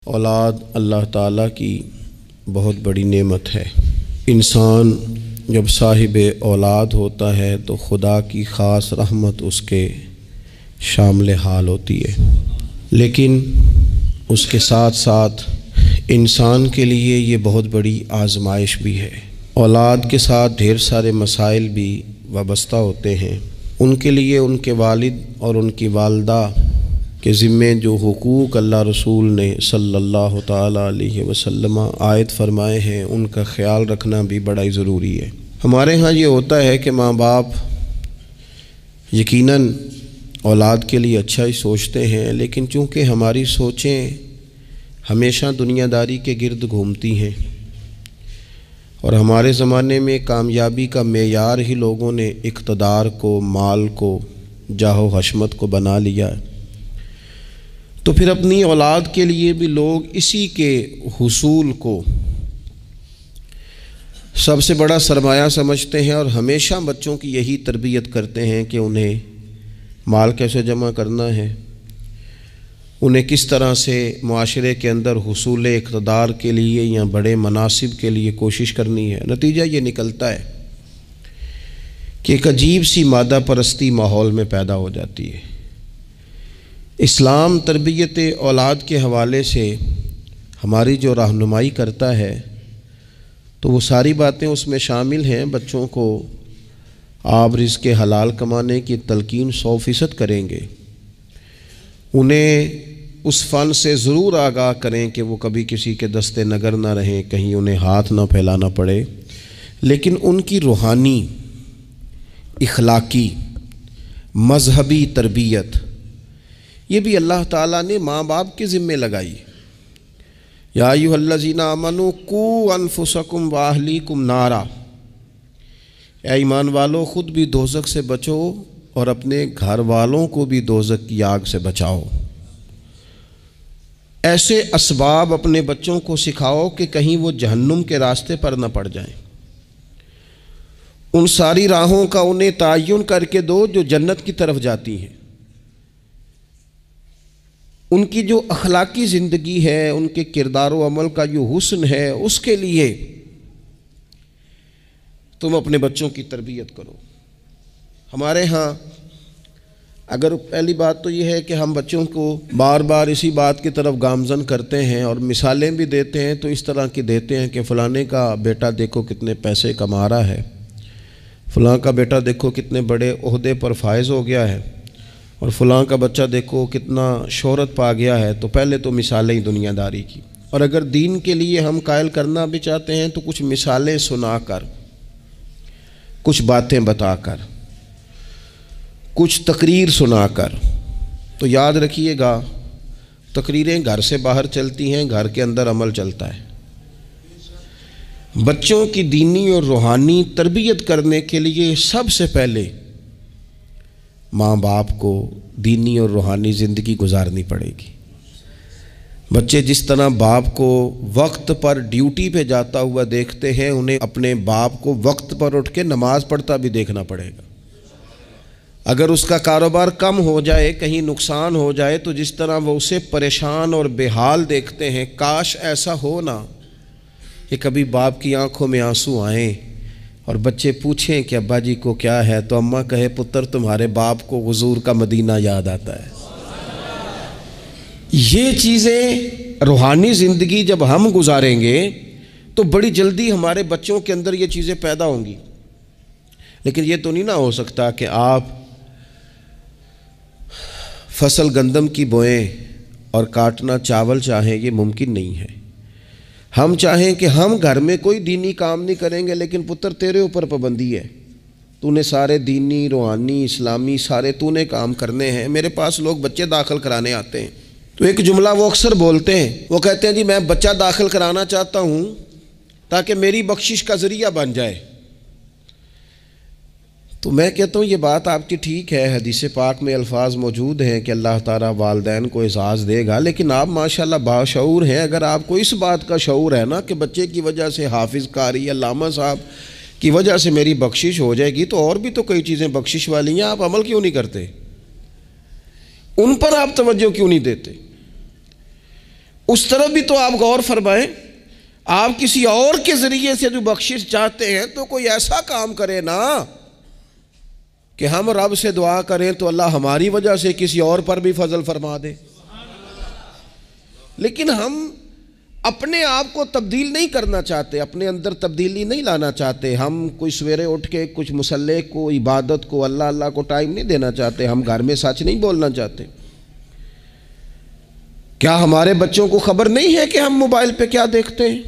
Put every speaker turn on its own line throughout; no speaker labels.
اولاد اللہ تعالیٰ کی بہت بڑی نعمت ہے۔ انسان جب صاحب اولاد ہوتا ہے تو خدا کی خاص رحمت اس کے شامل حال ہوتی ہے، لیکن اس کے ساتھ ساتھ انسان کے لیے یہ بہت بڑی آزمائش بھی ہے۔ اولاد کے ساتھ ڈھیر سارے مسائل بھی وابستہ ہوتے ہیں۔ ان کے لیے ان کے والد اور ان کی والدہ کے ذمے جو حقوق اللہ رسول نے صلی اللہ تعالیٰ علیہ وسلم عائد فرمائے ہیں ان کا خیال رکھنا بھی بڑا ہی ضروری ہے۔ ہمارے ہاں یہ ہوتا ہے کہ ماں باپ یقیناً اولاد کے لیے اچھا ہی سوچتے ہیں، لیکن چونکہ ہماری سوچیں ہمیشہ دنیا داری کے گرد گھومتی ہیں اور ہمارے زمانے میں کامیابی کا معیار ہی لوگوں نے اقتدار کو، مال کو، جاہ و حشمت کو بنا لیا ہے، تو پھر اپنی اولاد کے لیے بھی لوگ اسی کے حصول کو سب سے بڑا سرمایہ سمجھتے ہیں اور ہمیشہ بچوں کی یہی تربیت کرتے ہیں کہ انہیں مال کیسے جمع کرنا ہے، انہیں کس طرح سے معاشرے کے اندر حصول اقتدار کے لیے یا بڑے مناصب کے لیے کوشش کرنی ہے۔ نتیجہ یہ نکلتا ہے کہ ایک عجیب سی مادہ پرستی ماحول میں پیدا ہو جاتی ہے۔ اسلام تربیت اولاد کے حوالے سے ہماری جو رہنمائی کرتا ہے تو وہ ساری باتیں اس میں شامل ہیں۔ بچوں کو آپ رزق حلال کمانے کی تلقین 100% کریں گے، انہیں اس فن سے ضرور آگاہ کریں کہ وہ کبھی کسی کے دستے نگر نہ رہیں، کہیں انہیں ہاتھ نہ پھیلانا پڑے، لیکن ان کی روحانی، اخلاقی، مذہبی تربیت یہ بھی اللہ تعالیٰ نے ماں باپ کے ذمے لگائی۔ یا ایھا الذین آمنوا قوا انفسکم واہلیکم نارا، اے ایمان والو خود بھی دوزخ سے بچو اور اپنے گھر والوں کو بھی دوزخ کی آگ سے بچاؤ۔ ایسے اسباب اپنے بچوں کو سکھاؤ کہ کہیں وہ جہنم کے راستے پر نہ پڑ جائیں۔ ان ساری راہوں کا انہیں تعین کر کے دو جو جنت کی طرف جاتی ہیں۔ ان کی جو اخلاقی زندگی ہے، ان کے کردار و عمل کا جو حسن ہے، اس کے لیے تم اپنے بچوں کی تربیت کرو۔ ہمارے ہاں اگر پہلی بات تو یہ ہے کہ ہم بچوں کو بار بار اسی بات کی طرف گامزن کرتے ہیں اور مثالیں بھی دیتے ہیں تو اس طرح کی دیتے ہیں کہ فلانے کا بیٹا دیکھو کتنے پیسے کما رہا ہے، فلاں کا بیٹا دیکھو کتنے بڑے عہدے پر فائز ہو گیا ہے، اور فلاں کا بچہ دیکھو کتنا شہرت پا گیا ہے۔ تو پہلے تو مثالیں ہی دنیا داری کی، اور اگر دین کے لیے ہم قائل کرنا بھی چاہتے ہیں تو کچھ مثالیں سنا کر، کچھ باتیں بتا کر، کچھ تقریر سنا کر۔ تو یاد رکھیے گا تقریریں گھر سے باہر چلتی ہیں، گھر کے اندر عمل چلتا ہے۔ بچوں کی دینی اور روحانی تربیت کرنے کے لیے سب سے پہلے ماں باپ کو دینی اور روحانی زندگی گزارنی پڑے گی۔ بچے جس طرح باپ کو وقت پر ڈیوٹی پہ جاتا ہوا دیکھتے ہیں، انہیں اپنے باپ کو وقت پر اٹھ کے نماز پڑھتا بھی دیکھنا پڑے گا۔ اگر اس کا کاروبار کم ہو جائے، کہیں نقصان ہو جائے، تو جس طرح وہ اسے پریشان اور بے حال دیکھتے ہیں، کاش ایسا ہو نا کہ کبھی باپ کی آنکھوں میں آنسو آئیں اور بچے پوچھیں کہ ابا جی کو کیا ہے، تو اماں کہے پتر تمہارے باپ کو حضور کا مدینہ یاد آتا ہے۔ یہ چیزیں روحانی زندگی جب ہم گزاریں گے تو بڑی جلدی ہمارے بچوں کے اندر یہ چیزیں پیدا ہوں گی۔ لیکن یہ تو نہیں نہ ہو سکتا کہ آپ فصل گندم کی بوئیں اور کاٹنا چاول چاہیں، یہ ممکن نہیں ہے۔ ہم چاہیں کہ ہم گھر میں کوئی دینی کام نہیں کریں گے، لیکن پتر تیرے اوپر پابندی ہے، تو نے سارے دینی، روحانی، اسلامی سارے تو نے کام کرنے ہیں۔ میرے پاس لوگ بچے داخل کرانے آتے ہیں تو ایک جملہ وہ اکثر بولتے ہیں، وہ کہتے ہیں جی میں بچہ داخل کرانا چاہتا ہوں تاکہ میری بخشش کا ذریعہ بن جائے۔ تو میں کہتا ہوں یہ بات آپ کی ٹھیک ہے، حدیث پاک میں الفاظ موجود ہیں کہ اللہ تعالیٰ والدین کو اعزاز دے گا، لیکن آپ ماشاءاللہ باشعور ہیں۔ اگر آپ کو اس بات کا شعور ہے نا کہ بچے کی وجہ سے حافظ قاری علامہ صاحب کی وجہ سے میری بخشش ہو جائے گی، تو اور بھی تو کئی چیزیں بخشش والی ہیں، آپ عمل کیوں نہیں کرتے؟ ان پر آپ توجہ کیوں نہیں دیتے؟ اس طرف بھی تو آپ غور فرمائیں. آپ کسی اور کے ذریعے سے جو بخشش چاہتے ہیں تو کوئی ایسا کام کرے نا کہ ہم رب سے دعا کریں تو اللہ ہماری وجہ سے کسی اور پر بھی فضل فرما دے. لیکن ہم اپنے آپ کو تبدیل نہیں کرنا چاہتے، اپنے اندر تبدیلی نہیں لانا چاہتے. ہم کوئی سویرے اٹھ کے کچھ مصلی کو، عبادت کو، اللہ کو ٹائم نہیں دینا چاہتے. ہم گھر میں سچ نہیں بولنا چاہتے. کیا ہمارے بچوں کو خبر نہیں ہے کہ ہم موبائل پہ کیا دیکھتے ہیں؟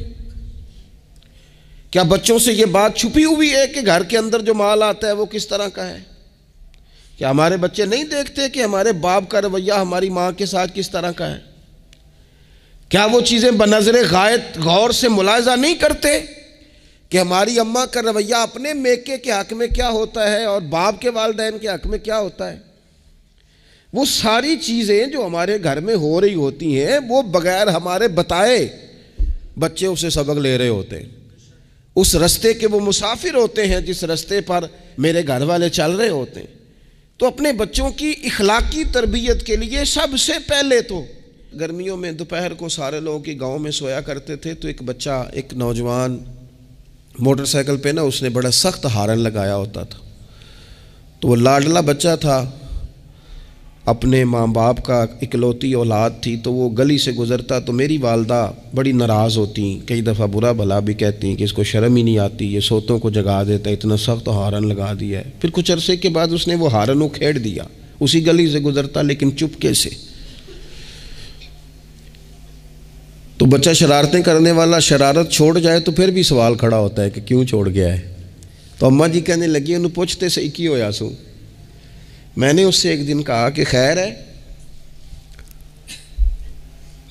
کیا بچوں سے یہ بات چھپی ہوئی ہے کہ گھر کے اندر جو مال آتا ہے وہ کس طرح کا ہے؟ کیا ہمارے بچے نہیں دیکھتے کہ ہمارے باپ کا رویہ ہماری ماں کے ساتھ کس طرح کا ہے؟ کیا وہ چیزیں بنظر غائب غور سے ملاحظہ نہیں کرتے کہ ہماری اماں کا رویہ اپنے میکے کے حق میں کیا ہوتا ہے اور باپ کے والدین کے حق میں کیا ہوتا ہے؟ وہ ساری چیزیں جو ہمارے گھر میں ہو رہی ہوتی ہیں وہ بغیر ہمارے بتائے بچے اسے سبق لے رہے ہوتے ہیں. اس رستے کے وہ مسافر ہوتے ہیں جس رستے پر میرے گھر والے چل رہے ہوتے ہیں. تو اپنے بچوں کی اخلاقی تربیت کے لیے سب سے پہلے تو گرمیوں میں دوپہر کو سارے لوگ کی گاؤں میں سویا کرتے تھے تو ایک بچہ، ایک نوجوان موٹر سائیکل پہ نا اس نے بڑا سخت ہارن لگایا ہوتا تھا. تو وہ لاڈلا بچہ تھا، اپنے ماں باپ کا اکلوتی اولاد تھی. تو وہ گلی سے گزرتا تو میری والدہ بڑی ناراض ہوتی، کئی دفعہ برا بھلا بھی کہتی کہ اس کو شرم ہی نہیں آتی، یہ سوتوں کو جگا دیتا ہے، اتنا سخت ہارن لگا دیا ہے. پھر کچھ عرصے کے بعد اس نے وہ ہارن اکھیڑ دیا، اسی گلی سے گزرتا لیکن چپکے سے. تو بچہ شرارتیں کرنے والا شرارت چھوڑ جائے تو پھر بھی سوال کھڑا ہوتا ہے کہ کیوں چھوڑ گیا ہے. تو اماں جی کہنے لگی انہوں پوچھتے سے کی ہویا سو. میں نے اس سے ایک دن کہا کہ خیر ہے؟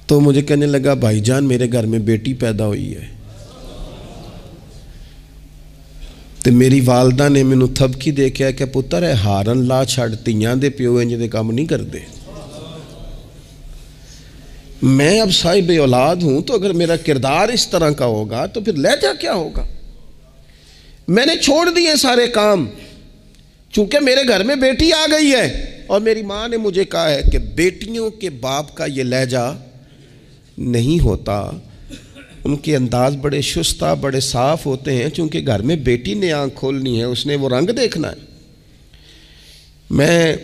تو مجھے کہنے لگا بھائی جان میرے گھر میں بیٹی پیدا ہوئی ہے. تو میری والدہ نے مینوں تھپکی دے کے کہ پتر ہے ہارن لا چھڑ، تیاں دے پیو انج دے کام نہیں کردے. میں اب صاحب اولاد ہوں تو اگر میرا کردار اس طرح کا ہوگا تو پھر لہجہ کیا ہوگا؟ میں نے چھوڑ دیے سارے کام چونکہ میرے گھر میں بیٹی آ گئی ہے اور میری ماں نے مجھے کہا ہے کہ بیٹیوں کے باپ کا یہ لہجہ نہیں ہوتا. ان کے انداز بڑے شستہ، بڑے صاف ہوتے ہیں چونکہ گھر میں بیٹی نے آنکھ کھولنی ہے، اس نے وہ رنگ دیکھنا ہے. میں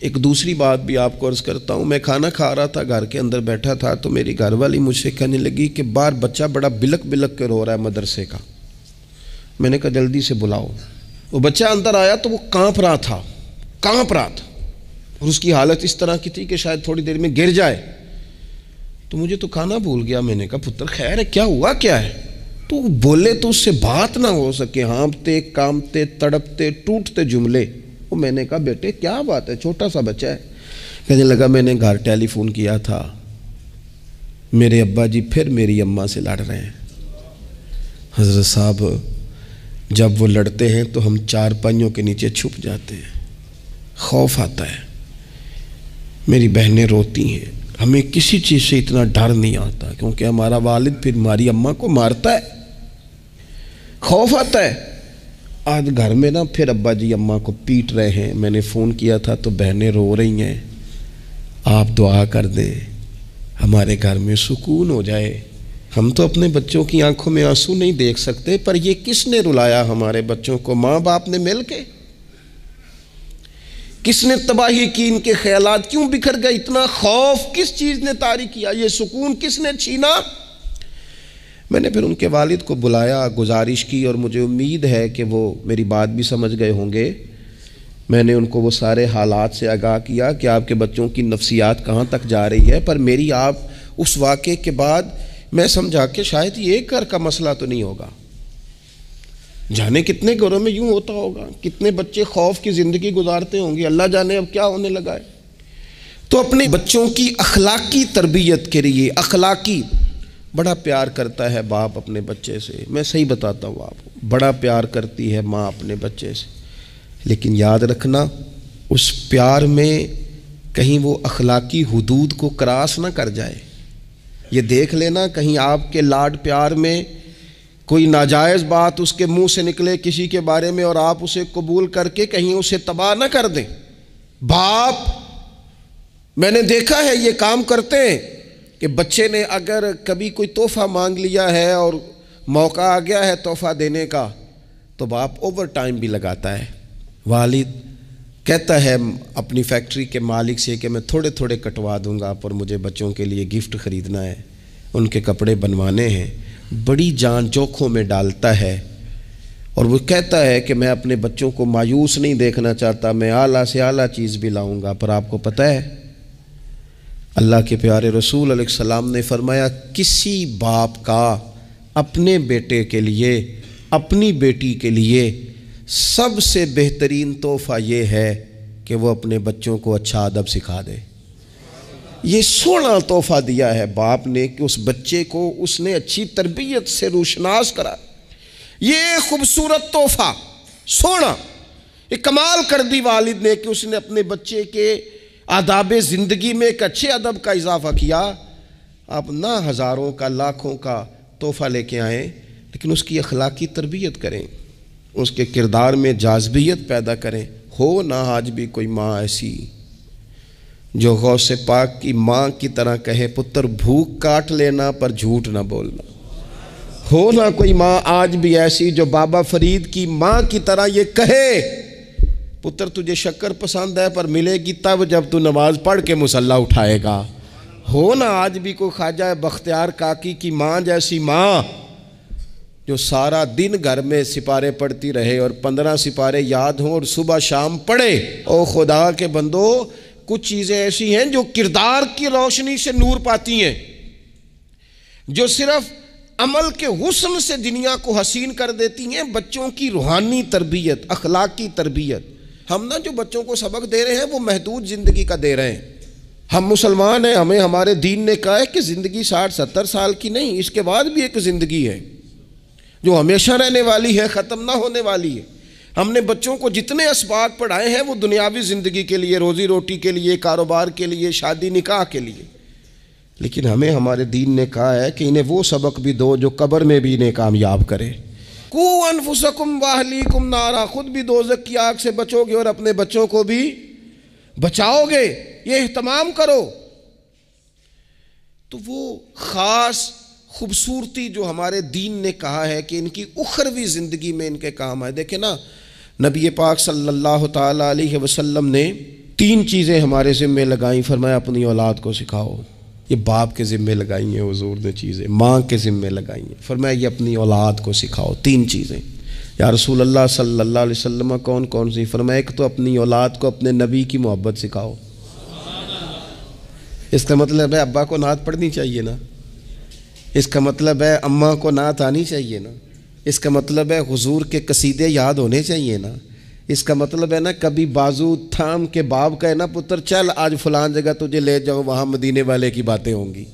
ایک دوسری بات بھی آپ کو عرض کرتا ہوں. میں کھانا کھا رہا تھا، گھر کے اندر بیٹھا تھا تو میری گھر والی مجھ سے کہنے لگی کہ باہر بچہ بڑا بلک بلک کے رو رہا ہے مدرسے کا. میں نے کہا جلدی سے بلاؤ. وہ بچہ اندر آیا تو وہ کانپ رہا تھا اور اس کی حالت اس طرح کی تھی کہ شاید تھوڑی دیر میں گر جائے. تو مجھے تو کھانا بھول گیا. میں نے کہا پتر خیر ہے، کیا ہوا کیا ہے؟ تو بولے تو اس سے بات نہ ہو سکے، ہانپتے کانپتے تڑپتے ٹوٹتے جملے. وہ میں نے کہا بیٹے کیا بات ہے، چھوٹا سا بچہ ہے. کہنے لگا میں نے گھر ٹیلی فون کیا تھا، میرے ابا جی پھر میری اماں سے لڑ رہے ہیں. حضرت صاحب جب وہ لڑتے ہیں تو ہم چار پائیوں کے نیچے چھپ جاتے ہیں، خوف آتا ہے. میری بہنیں روتی ہیں، ہمیں کسی چیز سے اتنا ڈر نہیں آتا کیونکہ ہمارا والد پھر ہماری اماں کو مارتا ہے. خوف آتا ہے. آج گھر میں نا پھر ابا جی اماں کو پیٹ رہے ہیں. میں نے فون کیا تھا تو بہنیں رو رہی ہیں، آپ دعا کر دیں ہمارے گھر میں سکون ہو جائے. ہم تو اپنے بچوں کی آنکھوں میں آنسو نہیں دیکھ سکتے، پر یہ کس نے رلایا ہمارے بچوں کو؟ ماں باپ نے مل کے. کس نے تباہی کی؟ ان کے خیالات کیوں بکھر گئے؟ اتنا خوف کس چیز نے طاری کیا؟ یہ سکون کس نے چھینا؟ میں نے پھر ان کے والد کو بلایا، گزارش کی، اور مجھے امید ہے کہ وہ میری بات بھی سمجھ گئے ہوں گے. میں نے ان کو وہ سارے حالات سے آگاہ کیا کہ آپ کے بچوں کی نفسیات کہاں تک جا رہی ہے. پر میری آپ اس واقعے کے بعد میں سمجھا کہ شاید یہ ایک گھر کا مسئلہ تو نہیں ہوگا، جانے کتنے گھروں میں یوں ہوتا ہوگا، کتنے بچے خوف کی زندگی گزارتے ہوں گے، اللہ جانے اب کیا ہونے لگا ہے. تو اپنے بچوں کی اخلاقی تربیت کے لیے اخلاقی بڑا پیار کرتا ہے باپ اپنے بچے سے. میں صحیح بتاتا ہوں آپ کو، بڑا پیار کرتی ہے ماں اپنے بچے سے. لیکن یاد رکھنا اس پیار میں کہیں وہ اخلاقی حدود کو کراس نہ کر جائے. یہ دیکھ لینا کہیں آپ کے لاڈ پیار میں کوئی ناجائز بات اس کے منہ سے نکلے کسی کے بارے میں اور آپ اسے قبول کر کے کہیں اسے تباہ نہ کر دیں. باپ میں نے دیکھا ہے یہ کام کرتے ہیں کہ بچے نے اگر کبھی کوئی تحفہ مانگ لیا ہے اور موقع آ گیا ہے تحفہ دینے کا تو باپ اوور ٹائم بھی لگاتا ہے. والد کہتا ہے اپنی فیکٹری کے مالک سے کہ میں تھوڑے تھوڑے کٹوا دوں گا پر مجھے بچوں کے لیے گفٹ خریدنا ہے، ان کے کپڑے بنوانے ہیں، بڑی جان جوکھوں میں ڈالتا ہے. اور وہ کہتا ہے کہ میں اپنے بچوں کو مایوس نہیں دیکھنا چاہتا، میں اعلیٰ سے اعلیٰ چیز بھی لاؤں گا. پر آپ کو پتہ ہے اللہ کے پیارے رسول علیہ السلام نے فرمایا کسی باپ کا اپنے بیٹے کے لیے، اپنی بیٹی کے لیے سب سے بہترین تحفہ یہ ہے کہ وہ اپنے بچوں کو اچھا ادب سکھا دے. یہ سونا تحفہ دیا ہے باپ نے کہ اس بچے کو اس نے اچھی تربیت سے روشناس کرا. یہ خوبصورت تحفہ سونا یہ کمال کر دی والد نے کہ اس نے اپنے بچے کے آداب زندگی میں ایک اچھے ادب کا اضافہ کیا. آپ نہ ہزاروں کا لاکھوں کا تحفہ لے کے آئیں لیکن اس کی اخلاقی تربیت کریں، اس کے کردار میں جاذبیت پیدا کریں. ہو نہ آج بھی کوئی ماں ایسی جو غوث پاک کی ماں کی طرح کہے پتر بھوک کاٹ لینا پر جھوٹ نہ بولنا. ہو نہ کوئی ماں آج بھی ایسی جو بابا فرید کی ماں کی طرح یہ کہے پتر تجھے شکر پسند ہے پر ملے گی تب جب تو نماز پڑھ کے مصلی اٹھائے گا. ہو نہ آج بھی کوئی خواجہ بختیار کاکی کی ماں جیسی ماں جو سارا دن گھر میں سپارے پڑھتی رہے اور 15 سپارے یاد ہوں اور صبح شام پڑھے. او خدا کے بندو کچھ چیزیں ایسی ہیں جو کردار کی روشنی سے نور پاتی ہیں، جو صرف عمل کے حسن سے دنیا کو حسین کر دیتی ہیں. بچوں کی روحانی تربیت، اخلاقی تربیت. ہم جو بچوں کو سبق دے رہے ہیں وہ محدود زندگی کا دے رہے ہیں. ہم مسلمان ہیں، ہمیں ہمارے دین نے کہا ہے کہ زندگی 60-70 سال کی نہیں، اس کے بعد بھی ایک زندگی ہے جو ہمیشہ رہنے والی ہے، ختم نہ ہونے والی ہے. ہم نے بچوں کو جتنے اسباق پڑھائے ہیں وہ دنیاوی زندگی کے لیے، روزی روٹی کے لیے، کاروبار کے لیے، شادی نکاح کے لیے. لیکن ہمیں ہمارے دین نے کہا ہے کہ انہیں وہ سبق بھی دو جو قبر میں بھی انہیں کامیاب کرے. قوا انفسکم واہلیکم نارا، خود بھی دوزخ کی آگ سے بچو گے اور اپنے بچوں کو بھی بچاؤ گے. یہ اہتمام کرو. تو وہ خاص خوبصورتی جو ہمارے دین نے کہا ہے کہ ان کی اخروی زندگی میں ان کے کام آئے. دیکھیں نا نبی پاک صلی اللہ تعالیٰ علیہ وسلم نے 3 چیزیں ہمارے ذمے لگائیں. فرمایا اپنی اولاد کو سکھاؤ. یہ باپ کے ذمے لگائی ہیں حضور نے چیزیں، ماں کے ذمے لگائی ہیں. فرمایا یہ اپنی اولاد کو سکھاؤ. 3 چیزیں. یا رسول اللہ صلی اللہ علیہ وسلم کون کون سی؟ فرمایا ایک تو اپنی اولاد کو اپنے نبی کی محبت سکھاؤ. اس کا مطلب ہے ابا کو نعت پڑھنی چاہیے نا، اس کا مطلب ہے اماں کو نعت آنی چاہیے نا، اس کا مطلب ہے حضور کے قصیدے یاد ہونے چاہیے نا، اس کا مطلب ہے نا کبھی بازو تھام کے باپ کا ہے نا پتر چل آج فلان جگہ تجھے لے جاؤ وہاں مدینے والے کی باتیں ہوں گی.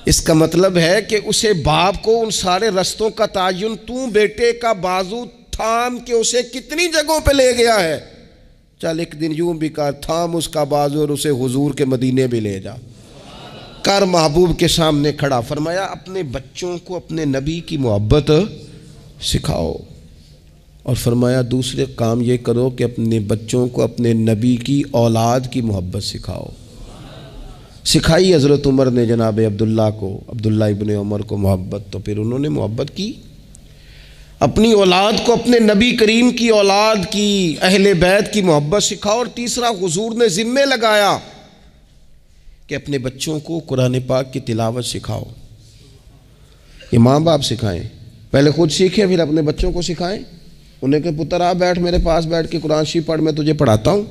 اس کا مطلب ہے کہ اسے باپ کو ان سارے رستوں کا تعین تو بیٹے کا بازو تھام کے اسے کتنی جگہوں پہ لے گیا ہے. چل ایک دن یوں بھی کر تھام اس کا بازو اور اسے حضور کے مدینے بھی لے جا کر محبوب کے سامنے کھڑا. فرمایا اپنے بچوں کو اپنے نبی کی محبت سکھاؤ. اور فرمایا دوسرے کام یہ کرو کہ اپنے بچوں کو اپنے نبی کی اولاد کی محبت سکھاؤ. سکھائی حضرت عمر نے جناب عبداللہ کو، عبداللہ ابن عمر کو محبت، تو پھر انہوں نے محبت کی. اپنی اولاد کو اپنے نبی کریم کی اولاد کی، اہل بیت کی محبت سکھاؤ. اور تیسرا حضور نے ذمہ لگایا کہ اپنے بچوں کو قرآن پاک کی تلاوت سکھاؤ. یہ ماں باپ سکھائیں، پہلے خود سیکھیں پھر اپنے بچوں کو سکھائیں. انہیں کہ پتر آ بیٹھ میرے پاس بیٹھ کے قرآن شریف پڑھ، میں تجھے پڑھاتا ہوں.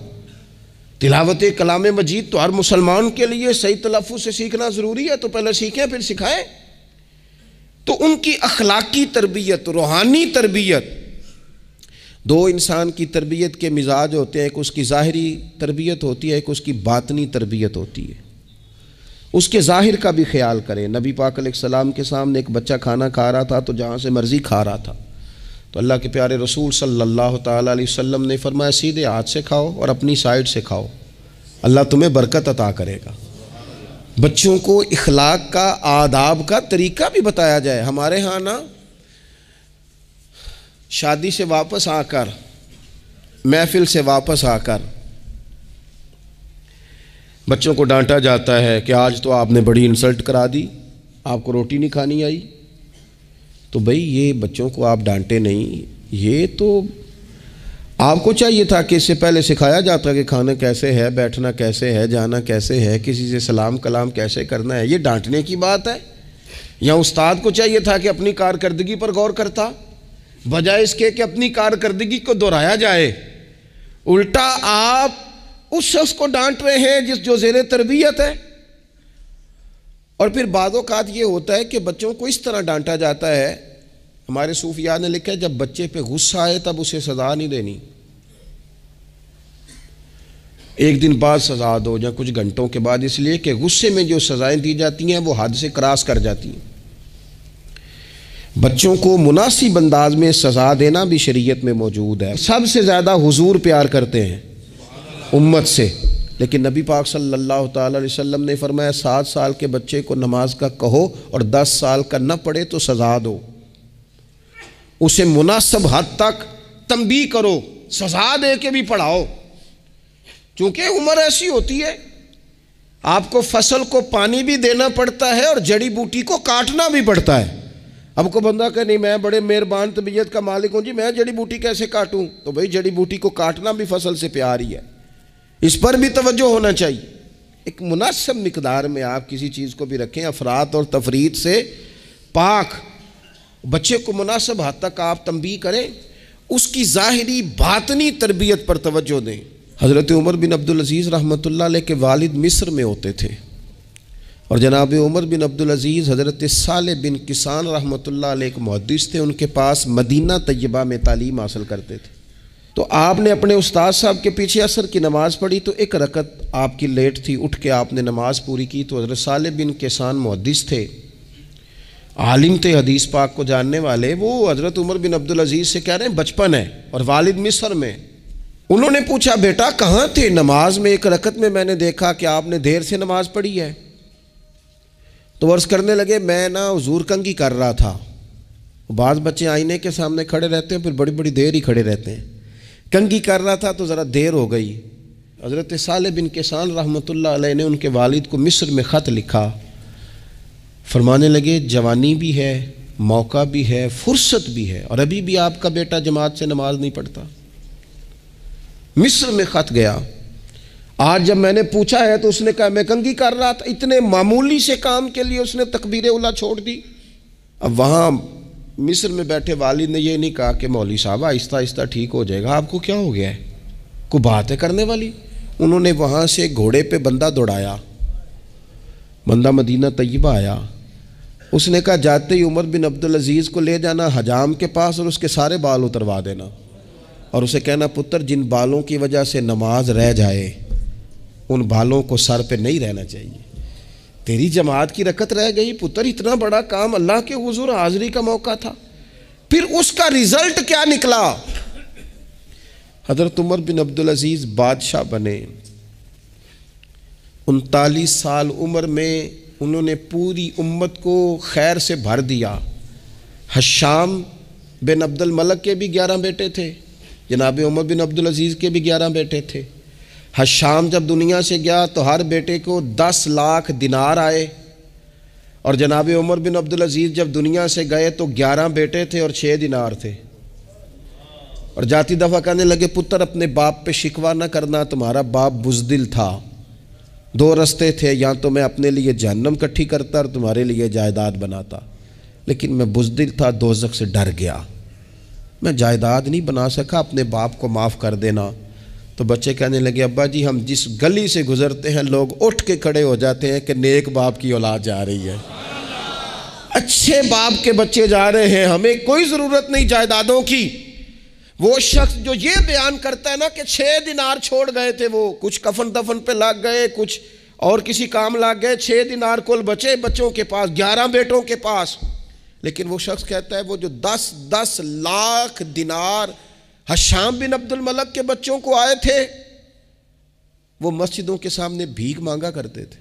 تلاوت کلام مجید تو ہر مسلمان کے لیے صحیح تلفظ سے سیکھنا ضروری ہے، تو پہلے سیکھیں پھر سکھائیں. تو ان کی اخلاقی تربیت، روحانی تربیت. 2 انسان کی تربیت کے مزاج ہوتے ہیں، ایک اس کی ظاہری تربیت ہوتی ہے، ایک اس کی باطنی تربیت ہوتی ہے. اس کے ظاہر کا بھی خیال کریں. نبی پاک علیہ السلام کے سامنے ایک بچہ کھانا کھا رہا تھا تو جہاں سے مرضی کھا رہا تھا، تو اللہ کے پیارے رسول صلی اللہ تعالیٰ علیہ وسلم نے فرمایا سیدھے ہاتھ سے کھاؤ اور اپنی سائیڈ سے کھاؤ، اللہ تمہیں برکت عطا کرے گا. بچوں کو اخلاق کا، آداب کا طریقہ بھی بتایا جائے. ہمارے ہاں نا شادی سے واپس آ کر، محفل سے واپس آ کر بچوں کو ڈانٹا جاتا ہے کہ آج تو آپ نے بڑی انسلٹ کرا دی، آپ کو روٹی نہیں کھانی آئی۔ تو بھئی یہ بچوں کو آپ ڈانٹے نہیں، یہ تو آپ کو چاہیے تھا کہ اس سے پہلے سکھایا جاتا کہ کھانا کیسے ہے، بیٹھنا کیسے ہے، جانا کیسے ہے، کسی سے سلام کلام کیسے کرنا ہے۔ یہ ڈانٹنے کی بات ہے؟ یا استاد کو چاہیے تھا کہ اپنی کارکردگی پر غور کرتا، بجائے اس کے کہ اپنی کارکردگی کو دہرایا جائے۔ الٹا آپ اس شخص کو ڈانٹ رہے ہیں جو زیر تربیت ہے۔ اور پھر بعض اوقات یہ ہوتا ہے کہ بچوں کو اس طرح ڈانٹا جاتا ہے، ہمارے صوفیاء نے لکھا ہے جب بچے پہ غصہ آئے تب اسے سزا نہیں دینی، ایک دن بعد سزا دو یا کچھ گھنٹوں کے بعد، اس لیے کہ غصے میں جو سزائیں دی جاتی ہیں وہ حد سے کراس کر جاتی ہیں۔ بچوں کو مناسب انداز میں سزا دینا بھی شریعت میں موجود ہے۔ سب سے زیادہ حضور پیار کرتے ہیں امت سے، لیکن نبی پاک صلی اللہ تعالی علیہ وسلم نے فرمایا 7 سال کے بچے کو نماز کا کہو اور 10 سال کا نہ پڑھے تو سزا دو، اسے مناسب حد تک تنبیہ کرو، سزا دے کے بھی پڑھاؤ، چونکہ عمر ایسی ہوتی ہے آپ کو فصل کو پانی بھی دینا پڑتا ہے اور جڑی بوٹی کو کاٹنا بھی پڑتا ہے۔ اب کو بندہ کہ نہیں میں بڑے مہربان طبیعت کا مالک ہوں جی، میں جڑی بوٹی کیسے کاٹوں؟ تو بھئی جڑی بوٹی کو کاٹنا بھی فصل سے پیار ہی ہے، اس پر بھی توجہ ہونا چاہیے۔ ایک مناسب مقدار میں آپ کسی چیز کو بھی رکھیں، افراط اور تفریط سے پاک، بچے کو مناسب حد تک آپ تنبیہ کریں، اس کی ظاہری باطنی تربیت پر توجہ دیں۔ حضرت عمر بن عبدالعزیز رحمۃ اللہ علیہ کے والد مصر میں ہوتے تھے، اور جناب عمر بن عبدالعزیز حضرت صالح بن کسان رحمۃ اللہ علیہ ایک محدث تھے، ان کے پاس مدینہ طیبہ میں تعلیم حاصل کرتے تھے۔ تو آپ نے اپنے استاد صاحب کے پیچھے عصر کی نماز پڑھی تو ایک رکعت آپ کی لیٹ تھی، اٹھ کے آپ نے نماز پوری کی تو حضرت صالح بن کسان محدث تھے، عالم تھے، حدیث پاک کو جاننے والے، وہ حضرت عمر بن عبدالعزیز سے کہہ رہے ہیں بچپن ہے اور والد مصر میں۔ انہوں نے پوچھا بیٹا کہاں تھے؟ نماز میں ایک رکعت میں نے دیکھا کہ آپ نے دیر سے نماز پڑھی ہے۔ تو عرض کرنے لگے میں حضور کنگھی کر رہا تھا۔ بعض بچے آئینے کے سامنے کھڑے رہتے ہیں پھر بڑی بڑی دیر ہی کھڑے رہتے ہیں، کنگھی کر رہا تھا تو ذرا دیر ہو گئی۔ حضرت صالح بن کسان رحمۃ اللہ علیہ نے ان کے والد کو مصر میں خط لکھا، فرمانے لگے جوانی بھی ہے، موقع بھی ہے، فرصت بھی ہے، اور ابھی بھی آپ کا بیٹا جماعت سے نماز نہیں پڑھتا۔ مصر میں خط گیا، آج جب میں نے پوچھا ہے تو اس نے کہا میں کنگھی کر رہا تھا۔ اتنے معمولی سے کام کے لیے اس نے تکبیر اولیٰ چھوڑ دی۔ اب وہاں مصر میں بیٹھے والد نے یہ نہیں کہا کہ مولوی صاحب آہستہ آہستہ ٹھیک ہو جائے گا، آپ کو کیا ہو گیا ہے، کوئی بات ہے کرنے والی؟ انہوں نے وہاں سے گھوڑے پہ بندہ دوڑایا، بندہ مدینہ طیبہ آیا، اس نے کہا جاتے ہی عمر بن عبدالعزیز کو لے جانا حجام کے پاس اور اس کے سارے بال اتروا دینا، اور اسے کہنا پتر جن بالوں کی وجہ سے نماز رہ جائے ان بالوں کو سر پہ نہیں رہنا چاہیے، تیری جماعت کی رکعت رہ گئی پتر، اتنا بڑا کام، اللہ کے حضور حاضری کا موقع تھا۔ پھر اس کا ریزلٹ کیا نکلا؟ حضرت عمر بن عبدالعزیز بادشاہ بنے، 39 سال عمر میں انہوں نے پوری امت کو خیر سے بھر دیا۔ حشام بن عبد الملک کے بھی 11 بیٹے تھے، جناب عمر بن عبدالعزیز کے بھی 11 بیٹے تھے۔ حشام جب دنیا سے گیا تو ہر بیٹے کو 10 لاکھ دینار آئے، اور جناب عمر بن عبدالعزیز جب دنیا سے گئے تو 11 بیٹے تھے اور 6 دینار تھے، اور جاتی دفعہ کہنے لگے پتر اپنے باپ پہ شکوہ نہ کرنا، تمہارا باپ بزدل تھا، 2 رستے تھے، یا تو میں اپنے لیے جہنم کٹھی کرتا اور تمہارے لیے جائیداد بناتا، لیکن میں بزدل تھا، دوزخ سے ڈر گیا، میں جائیداد نہیں بنا سکا، اپنے باپ کو معاف کر دینا۔ تو بچے کہنے لگے ابا جی ہم جس گلی سے گزرتے ہیں لوگ اٹھ کے کھڑے ہو جاتے ہیں کہ نیک باپ کی اولاد جا رہی ہے، اچھے باپ کے بچے جا رہے ہیں، ہمیں کوئی ضرورت نہیں جائیدادوں کی۔ وہ شخص جو یہ بیان کرتا ہے نا کہ 6 دینار چھوڑ گئے تھے، وہ کچھ کفن دفن پہ لگ گئے، کچھ اور کسی کام لگ گئے، 6 دینار کل بچے بچوں کے پاس، 11 بیٹوں کے پاس، لیکن وہ شخص کہتا ہے وہ جو 10 لاکھ دینار حشام بن عبد الملک کے بچوں کو آئے تھے وہ مسجدوں کے سامنے بھیک مانگا کرتے تھے،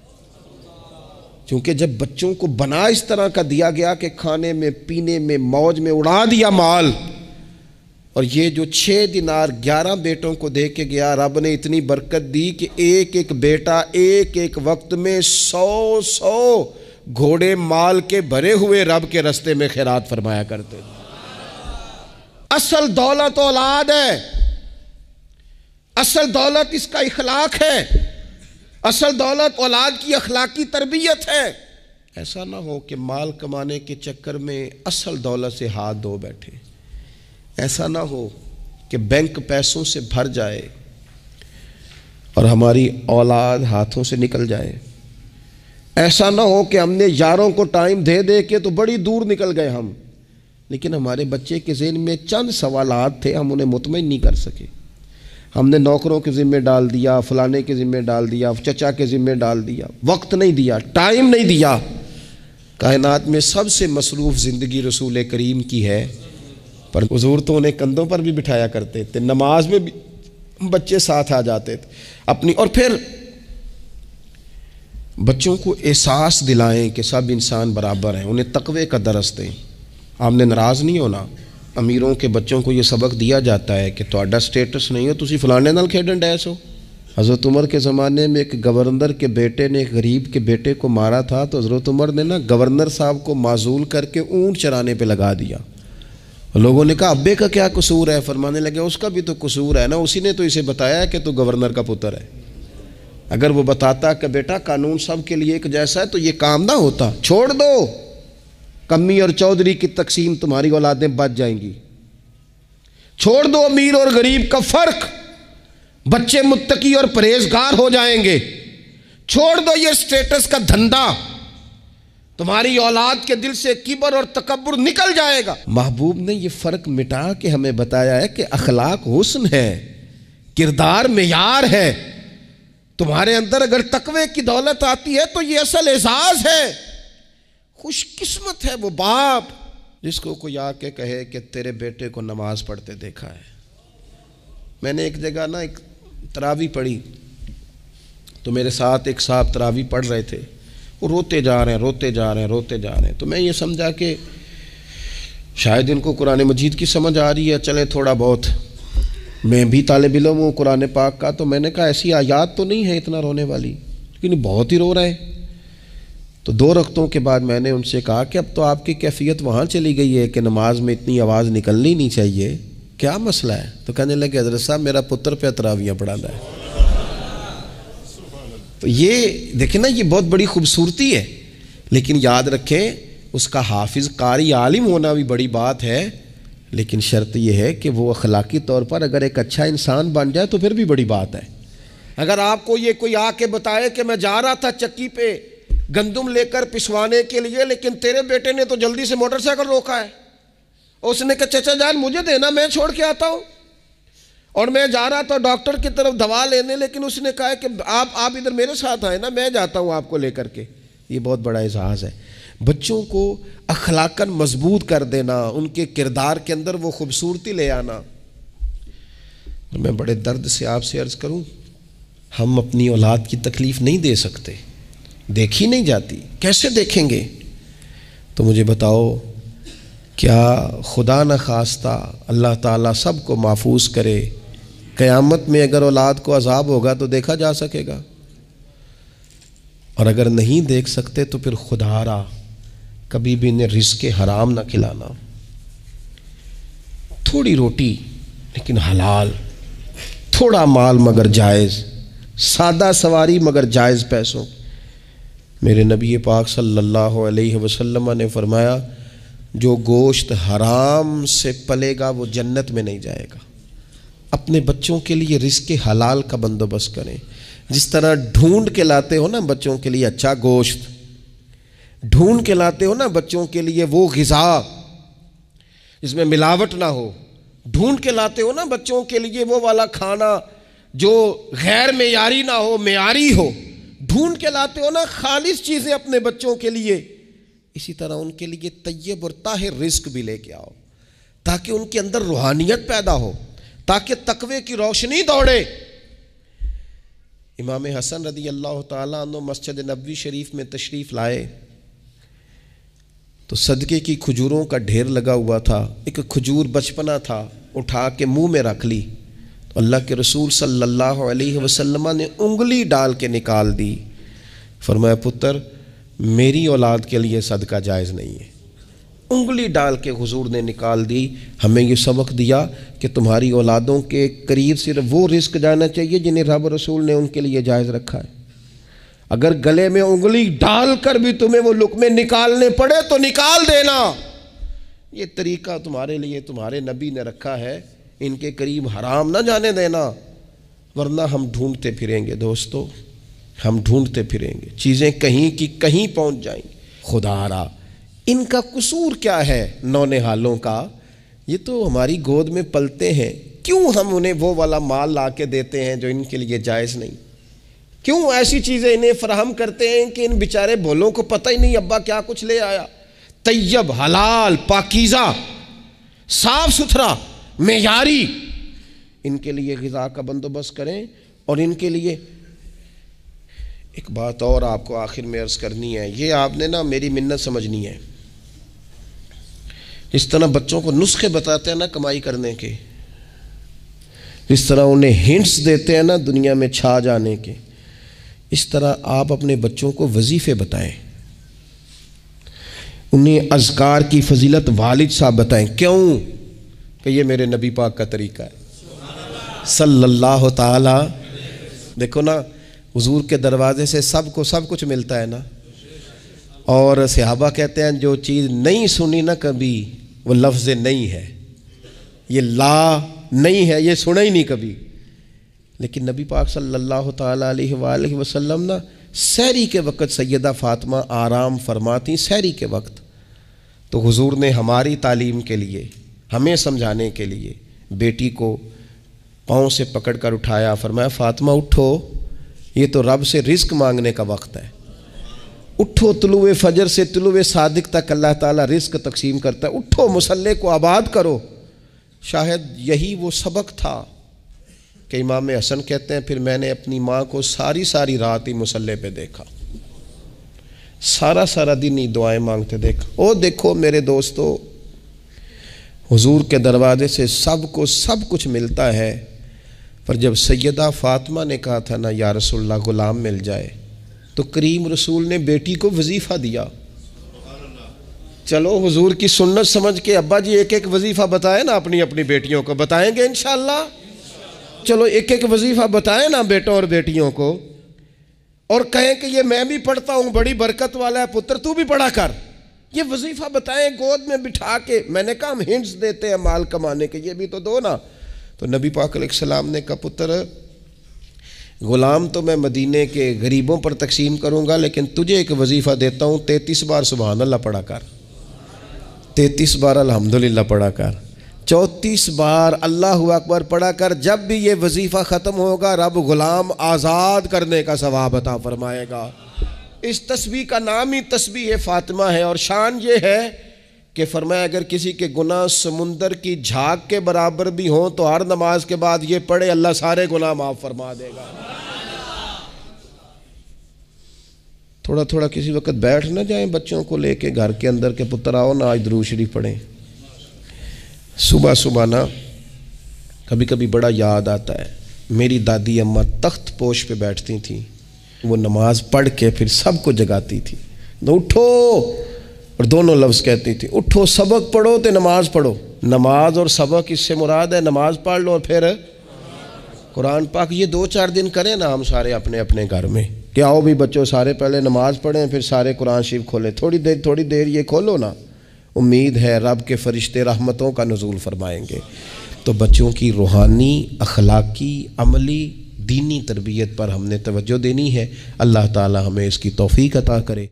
کیونکہ جب بچوں کو بنا اس طرح کا دیا گیا کہ کھانے میں پینے میں موج میں اڑا دیا مال، اور یہ جو 6 دینار 11 بیٹوں کو دے کے گیا، رب نے اتنی برکت دی کہ ایک ایک بیٹا ایک ایک وقت میں 100 گھوڑے مال کے بھرے ہوئے رب کے رستے میں خیرات فرمایا کرتے تھے۔ اصل دولت اولاد ہے، اصل دولت اس کا اخلاق ہے، اصل دولت اولاد کی اخلاقی تربیت ہے۔ ایسا نہ ہو کہ مال کمانے کے چکر میں اصل دولت سے ہاتھ دھو بیٹھے، ایسا نہ ہو کہ بینک پیسوں سے بھر جائے اور ہماری اولاد ہاتھوں سے نکل جائے، ایسا نہ ہو کہ ہم نے یاروں کو ٹائم دے دے کے تو بڑی دور نکل گئے ہم، لیکن ہمارے بچے کے ذہن میں چند سوالات تھے، ہم انہیں مطمئن نہیں کر سکے، ہم نے نوکروں کے ذمہ ڈال دیا، فلانے کے ذمہ ڈال دیا، چچا کے ذمہ ڈال دیا، وقت نہیں دیا، ٹائم نہیں دیا۔ کائنات میں سب سے مصروف زندگی رسول کریم کی ہے، پر حضور تو انہیں کندھوں پر بھی بٹھایا کرتے تھے، نماز میں بھی بچے ساتھ آ جاتے تھے اپنی، اور پھر بچوں کو احساس دلائیں کہ سب انسان برابر ہیں، انہیں تقوی کا درس دیں۔ آپ نے ناراض نہیں ہونا، امیروں کے بچوں کو یہ سبق دیا جاتا ہے کہ تہاڈا سٹیٹس نہیں ہو تسی فلانے نال کھیڈن ڈیس ہو۔ حضرت عمر کے زمانے میں ایک گورنر کے بیٹے نے ایک غریب کے بیٹے کو مارا تھا، تو حضرت عمر نے گورنر صاحب کو معزول کر کے اونٹ چرانے پہ لگا دیا۔ لوگوں نے کہا ابے کا کیا قصور ہے؟ فرمانے لگے اس کا بھی تو قصور ہے نا، اسی نے تو اسے بتایا کہ تو گورنر کا پتر ہے، اگر وہ بتاتا کہ بیٹا قانون سب کے لیے ایک جیسا ہے تو یہ کام نہ ہوتا۔ چھوڑ دو، کمی اور چودھری کی تقسیم، تمہاری اولادیں بچ جائیں گی۔ چھوڑ دو امیر اور غریب کا فرق، بچے متقی اور پرہیزگار ہو جائیں گے۔ چھوڑ دو یہ سٹیٹس کا دھندا، تمہاری اولاد کے دل سے کبر اور تکبر نکل جائے گا۔ محبوب نے یہ فرق مٹا کے ہمیں بتایا ہے کہ اخلاق حسن ہے، کردار معیار ہے۔ تمہارے اندر اگر تقوی کی دولت آتی ہے تو یہ اصل اعزاز ہے۔ خوش قسمت ہے وہ باپ جس کو کوئی آ کے کہے کہ تیرے بیٹے کو نماز پڑھتے دیکھا ہے۔ میں نے ایک جگہ ایک تراویح پڑھی تو میرے ساتھ ایک صاحب تراویح پڑھ رہے تھے، وہ روتے جا رہے ہیں، تو میں یہ سمجھا کہ شاید ان کو قرآن مجید کی سمجھ آ رہی ہے، چلے تھوڑا بہت، میں بھی طالب علم ہوں قرآن پاک کا، تو میں نے کہا ایسی آیات تو نہیں ہے اتنا رونے والی، لیکن بہت ہی رو رہے ہیں۔ تو 2 رکعتوں کے بعد میں نے ان سے کہا کہ اب تو آپ کی کیفیت وہاں چلی گئی ہے کہ نماز میں اتنی آواز نکلنی نہیں چاہیے، کیا مسئلہ ہے؟ تو کہنے لگے حضرت صاحب میرا پتر پہ تراویحاں پڑھانا ہے۔ تو یہ دیکھیں نا، یہ بہت بڑی خوبصورتی ہے، لیکن یاد رکھیں اس کا حافظ قاری عالم ہونا بھی بڑی بات ہے، لیکن شرط یہ ہے کہ وہ اخلاقی طور پر اگر ایک اچھا انسان بن جائے تو پھر بھی بڑی بات ہے۔ اگر آپ کو یہ کوئی آ کے بتائے کہ میں جا رہا تھا چکی پہ گندم لے کر پسوانے کے لیے، لیکن تیرے بیٹے نے تو جلدی سے موٹر سائیکل روکا ہے، اس نے کہا چچا جان مجھے دینا، میں چھوڑ کے آتا ہوں، اور میں جا رہا تھا ڈاکٹر کی طرف دوا لینے، لیکن اس نے کہا کہ آپ ادھر میرے ساتھ آئے نا، میں جاتا ہوں آپ کو لے کر کے۔ یہ بہت بڑا اعزاز ہے، بچوں کو اخلاقاً مضبوط کر دینا، ان کے کردار کے اندر وہ خوبصورتی لے آنا۔ میں بڑے درد سے آپ سے عرض کروں، ہم اپنی اولاد کی تکلیف نہیں دے سکتے، دیکھی نہیں جاتی، کیسے دیکھیں گے؟ تو مجھے بتاؤ، کیا خدا نہ خواستہ اللہ تعالیٰ سب کو محفوظ کرے، قیامت میں اگر اولاد کو عذاب ہوگا تو دیکھا جا سکے گا؟ اور اگر نہیں دیکھ سکتے تو پھر خدا را کبھی بھی انہیں رزق حرام نہ کھلانا، تھوڑی روٹی لیکن حلال، تھوڑا مال مگر جائز، سادہ سواری مگر جائز پیسوں۔ میرے نبی پاک صلی اللہ علیہ وسلم نے فرمایا جو گوشت حرام سے پلے گا وہ جنت میں نہیں جائے گا۔ اپنے بچوں کے لیے رزق حلال کا بندوبست کریں، جس طرح ڈھونڈ کے لاتے ہو نا بچوں کے لیے اچھا گوشت، ڈھونڈ کے لاتے ہو نا بچوں کے لیے وہ غذا جس میں ملاوٹ نہ ہو، ڈھونڈ کے لاتے ہو نا بچوں کے لیے وہ والا کھانا جو غیر معیاری نہ ہو، معیاری ہو، ڈھونڈ کے لاتے ہو نا خالص چیزیں اپنے بچوں کے لیے، اسی طرح ان کے لیے طیب اور طاہر رزق بھی لے کے آؤ تاکہ ان کے اندر روحانیت پیدا ہو، تاکہ تقوی کی روشنی دوڑے۔ امام حسن رضی اللہ تعالیٰ عنہ مسجد نبوی شریف میں تشریف لائے تو صدقے کی کھجوروں کا ڈھیر لگا ہوا تھا، ایک کھجور بچپنا تھا، اٹھا کے منہ میں رکھ لی تو اللہ کے رسول صلی اللہ علیہ وسلم نے انگلی ڈال کے نکال دی. فرمایا پتر میری اولاد کے لیے صدقہ جائز نہیں ہے. انگلی ڈال کے حضور نے نکال دی. ہمیں یہ سبق دیا کہ تمہاری اولادوں کے قریب صرف وہ رزق جانا چاہیے جنہیں رب رسول نے ان کے لیے جائز رکھا ہے. اگر گلے میں انگلی ڈال کر بھی تمہیں وہ لقمے نکالنے پڑے تو نکال دینا. یہ طریقہ تمہارے لیے تمہارے نبی نے رکھا ہے, ان کے قریب حرام نہ جانے دینا, ورنہ ہم ڈھونڈتے پھریں گے دوستو, ہم ڈھونڈتے پھریں گے, چیزیں کہیں کی کہیں پہنچ جائیں گی. خدا را ان کا قصور کیا ہے نونہالوں کا؟ یہ تو ہماری گود میں پلتے ہیں, کیوں ہم انہیں وہ والا مال لا کے دیتے ہیں جو ان کے لیے جائز نہیں؟ کیوں ایسی چیزیں انہیں فراہم کرتے ہیں کہ ان بیچارے بھولوں کو پتہ ہی نہیں ابا کیا کچھ لے آیا؟ طیب, حلال, پاکیزہ, صاف ستھرا, معیاری ان کے لیے غذا کا بندوبست کریں. اور ان کے لیے ایک بات اور آپ کو آخر میں عرض کرنی ہے, یہ آپ نے نا میری منت سمجھنی ہے. جس طرح بچوں کو نسخے بتاتے ہیں نا کمائی کرنے کے, جس طرح انہیں ہنٹس دیتے ہیں نا دنیا میں چھا جانے کے, اس طرح آپ اپنے بچوں کو وظیفے بتائیں, انہیں اذکار کی فضیلت والد صاحب بتائیں. کیوں؟ کہ یہ میرے نبی پاک کا طریقہ ہے صلی اللہ تعالی. دیکھو نا حضور کے دروازے سے سب کو سب کچھ ملتا ہے نا, اور صحابہ کہتے ہیں جو چیز نہیں سنی نا کبھی وہ لفظ نہیں ہے, یہ لا نہیں ہے, یہ سنا ہی نہیں کبھی. لیکن نبی پاک صلی اللہ تعالیٰ علیہ وآلہ وسلم نا سحری کے وقت سیدہ فاطمہ آرام فرماتی سحری کے وقت, تو حضور نے ہماری تعلیم کے لیے, ہمیں سمجھانے کے لیے بیٹی کو پاؤں سے پکڑ کر اٹھایا, فرمایا فاطمہ اٹھو, یہ تو رب سے رزق مانگنے کا وقت ہے, اٹھو, طلوع فجر سے طلوع صادق تک اللہ تعالیٰ رزق تقسیم کرتا ہے, اٹھو مصلے کو آباد کرو. شاید یہی وہ سبق تھا کہ امام حسن کہتے ہیں پھر میں نے اپنی ماں کو ساری رات ہی مصلے پہ دیکھا, سارا دن ہی دعائیں مانگتے دیکھا. او دیکھو میرے دوستو, حضور کے دروازے سے سب کو سب کچھ ملتا ہے, پر جب سیدہ فاطمہ نے کہا تھا نا یا رسول اللہ غلام مل جائے, تو کریم رسول نے بیٹی کو وظیفہ دیا. چلو حضور کی سنت سمجھ کے ابا جی ایک وظیفہ بتائے نا اپنی اپنی بیٹیوں کو, بتائیں گے انشاءاللہ. چلو ایک وظیفہ بتائیں نا بیٹوں اور بیٹیوں کو, اور کہیں کہ یہ میں بھی پڑھتا ہوں, بڑی برکت والا ہے پتر تو بھی پڑھا کر. یہ وظیفہ بتائیں گود میں بٹھا کے. میں نے کہا ہم ہنٹس دیتے ہیں مال کمانے کے, یہ بھی تو دو نا. تو نبی پاک علیہ السلام نے کہا پتر غلام تو میں مدینے کے غریبوں پر تقسیم کروں گا, لیکن تجھے ایک وظیفہ دیتا ہوں, 33 بار سبحان اللہ پڑھا کر, 33 بار الحمدللہ پڑھا کر, 34 بار اللہ اکبر پڑھا کر. جب بھی یہ وظیفہ ختم ہوگا رب غلام آزاد کرنے کا ثواب عطا فرمائے گا. اس تسبیح کا نام ہی تسبیح فاطمہ ہے, اور شان یہ ہے کہ فرمایا اگر کسی کے گناہ سمندر کی جھاگ کے برابر بھی ہوں تو ہر نماز کے بعد یہ پڑھے, اللہ سارے گناہ معاف فرما دے گا. تھوڑا کسی وقت بیٹھ نہ جائیں بچوں کو لے کے گھر کے اندر کے پتر آؤ نا آج درود شریف پڑھیں. صبح نا کبھی کبھی بڑا یاد آتا ہے, میری دادی اماں تخت پوش پہ بیٹھتی تھیں, وہ نماز پڑھ کے پھر سب کو جگاتی تھی, تو اٹھو, اور دونوں لفظ کہتی تھی, اٹھو سبق پڑھو تے نماز پڑھو. نماز اور سبق اس سے مراد ہے نماز پڑھ لو اور پھر قرآن پاک. یہ 2-4 دن کریں نا ہم سارے اپنے اپنے گھر میں, کہ آؤ بھی بچوں سارے پہلے نماز پڑھیں پھر سارے قرآن شریف کھولیں, تھوڑی دیر یہ کھولو نا, امید ہے رب کے فرشتے رحمتوں کا نزول فرمائیں گے. تو بچوں کی روحانی, اخلاقی, عملی, دینی تربیت پر ہم نے توجہ دینی ہے. اللہ تعالی ہمیں اس کی توفیق عطا کرے.